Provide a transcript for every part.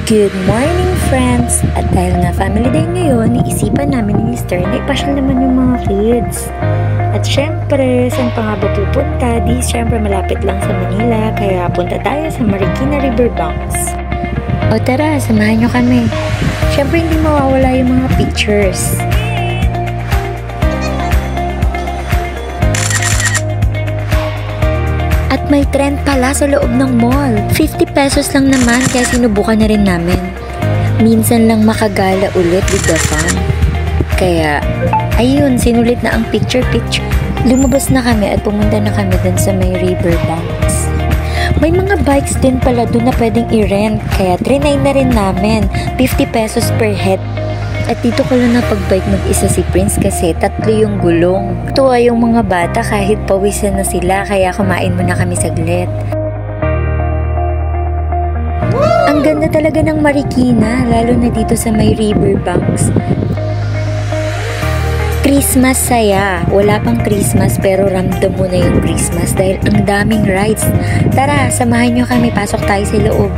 Good morning, friends! At dahil nga family day ngayon, iisipan namin ni Mr. na ipasyal naman yung mga kids. At syempre, saan pa nga ba pupunta? Syempre malapit lang sa Manila, kaya punta tayo sa Marikina Riverbanks. O tara, samahan nyo kami. Syempre hindi mawawala yung mga pictures. At may trend pala sa loob ng mall. 50 pesos lang naman, kaya sinubukan na rin namin. Minsan lang makagala ulit with the fun. Kaya, ayun, sinulit na ang picture-picture. Lumabas na kami at pumunta na kami dun sa may riverbanks. May mga bikes din pala dun na pwedeng i-rent, kaya trinay na rin namin. 50 pesos per head. At dito ko lang napag-bike mag-isa si Prince kasi 3 yung gulong. Tuwa yung mga bata kahit pawisan na sila, kaya kumain muna kami saglit. Ang ganda talaga ng Marikina, lalo na dito sa may riverbanks. Christmas saya. Wala pang Christmas pero ramdam mo na yung Christmas dahil ang daming rides. Tara, samahan nyo kami, pasok tayo sa loob.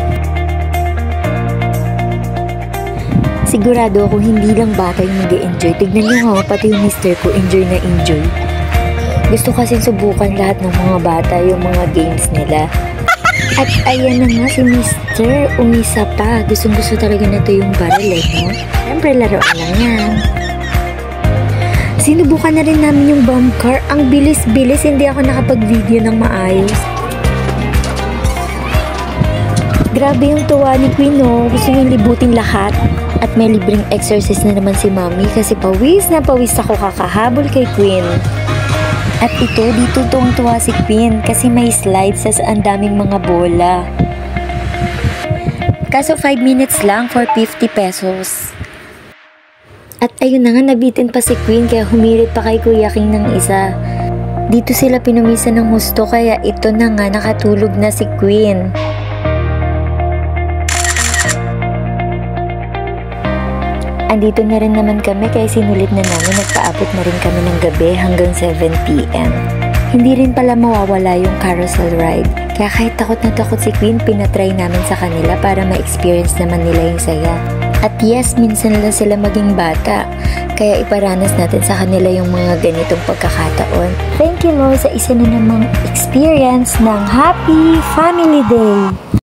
Sigurado ako hindi lang bata yung mag-enjoy. Tignan nyo nga, pati yung mister ko enjoy na enjoy. Gusto kasi subukan lahat ng mga bata yung mga games nila. At ayan na nga si mister, umisa pa. Gustong-gusto talaga na ito yung baril, no? Siyempre, laruan lang yan. Sinubukan na rin namin yung bomb car. Ang bilis-bilis, hindi ako nakapag-video ng maayos. Grabe yung tuwa ni Queen, no? Gusto niyang libutin lahat. At may libreng exercise na naman si Mami kasi pawis na pawis ako kakahabol kay Queen. At ito, dito tuwang-tuwa si Queen kasi may slides sa ang daming mga bola. Kaso 5 minutes lang for 50 pesos. At ayun na nga, nabitin pa si Queen kaya humirit pa kay Kuya King ng isa. Dito sila pinumisan ng husto kaya ito na nga, nakatulog na si Queen. Andito na rin naman kami kaya sinulit na namin, nagpaabot na rin kami ng gabi hanggang 7 PM. Hindi rin pala mawawala yung carousel ride. Kaya kahit takot na takot si Queen, pinatry namin sa kanila para ma-experience naman nila yung saya. At yes, minsan lang sila maging bata. Kaya iparanas natin sa kanila yung mga ganitong pagkakataon. Thank you Lord sa isa na namang experience ng Happy Family Day!